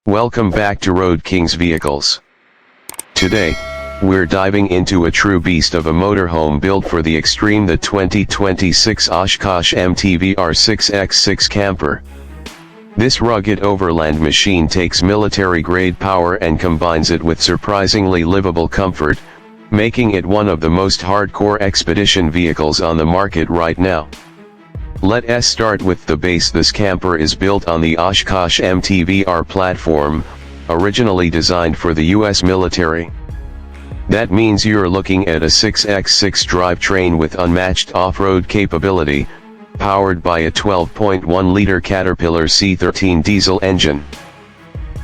Welcome back to Road King's Vehicles. Today, we're diving into a true beast of a motorhome built for the extreme, the 2026 Oshkosh MTVR 6x6 camper. This rugged overland machine takes military-grade power and combines it with surprisingly livable comfort, making it one of the most hardcore expedition vehicles on the market right now. Let's start with the base. This camper is built on the Oshkosh MTVR platform, originally designed for the US military. That means you're looking at a 6x6 drivetrain with unmatched off-road capability, powered by a 12.1-liter Caterpillar C13 diesel engine.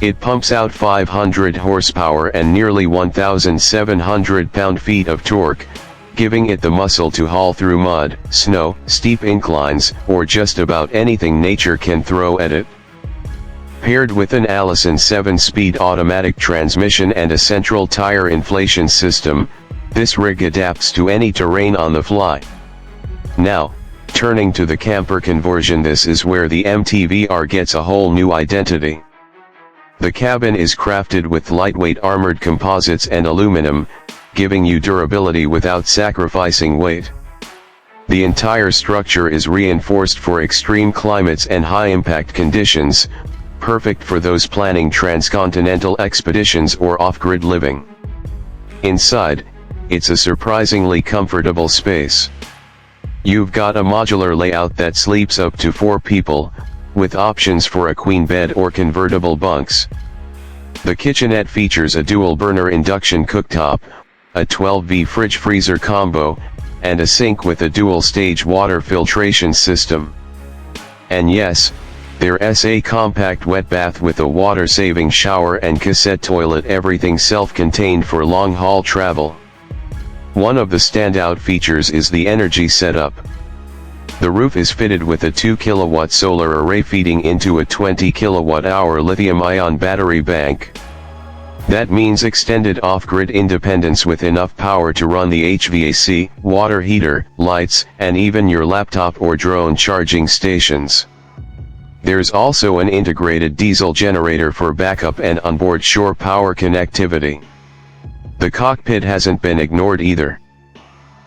It pumps out 500 horsepower and nearly 1,700 pound-feet of torque, giving it the muscle to haul through mud, snow, steep inclines, or just about anything nature can throw at it. Paired with an Allison 7-speed automatic transmission and a central tire inflation system, this rig adapts to any terrain on the fly. Now, turning to the camper conversion, this is where the MTVR gets a whole new identity. The cabin is crafted with lightweight armored composites and aluminum, giving you durability without sacrificing weight. The entire structure is reinforced for extreme climates and high-impact conditions, perfect for those planning transcontinental expeditions or off-grid living. Inside, it's a surprisingly comfortable space. You've got a modular layout that sleeps up to 4 people, with options for a queen bed or convertible bunks. The kitchenette features a dual-burner induction cooktop, a 12V fridge-freezer combo, and a sink with a dual-stage water filtration system. And yes, there's a compact wet bath with a water-saving shower and cassette toilet, everything self-contained for long-haul travel. One of the standout features is the energy setup. The roof is fitted with a 2 kW solar array feeding into a 20 kWh lithium-ion battery bank. That means extended off-grid independence with enough power to run the HVAC, water heater, lights, and even your laptop or drone charging stations. There's also an integrated diesel generator for backup and onboard shore power connectivity. The cockpit hasn't been ignored either.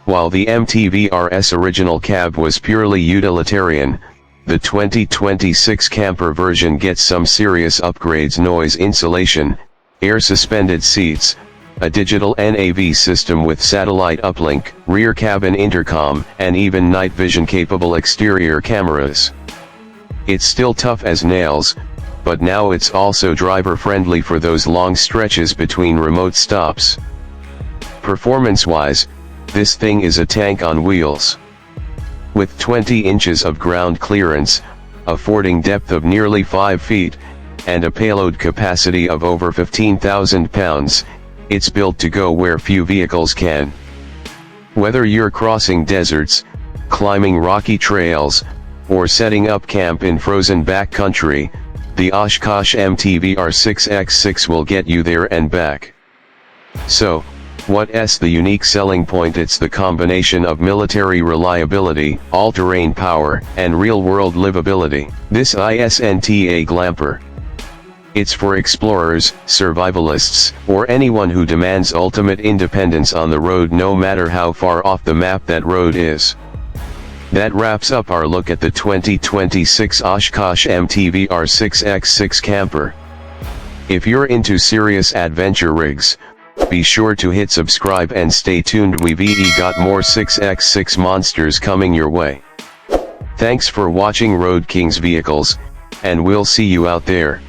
While the MTVR's original cab was purely utilitarian, the 2026 camper version gets some serious upgrades: noise insulation, air-suspended seats, a digital NAV system with satellite uplink, rear cabin intercom, and even night vision-capable exterior cameras. It's still tough as nails, but now it's also driver-friendly for those long stretches between remote stops. Performance-wise, this thing is a tank on wheels. With 20 inches of ground clearance, a fording depth of nearly 5 feet, and a payload capacity of over 15,000 pounds, it's built to go where few vehicles can. Whether you're crossing deserts, climbing rocky trails, or setting up camp in frozen backcountry, the Oshkosh MTVR 6x6 will get you there and back. So, what's the unique selling point? It's the combination of military reliability, all-terrain power, and real-world livability. This isn't a glamper. It's for explorers, survivalists, or anyone who demands ultimate independence on the road, no matter how far off the map that road is. That wraps up our look at the 2026 Oshkosh MTVR 6x6 camper. If you're into serious adventure rigs, be sure to hit subscribe and stay tuned. We've got more 6x6 monsters coming your way. Thanks for watching Road King's Vehicles, and we'll see you out there.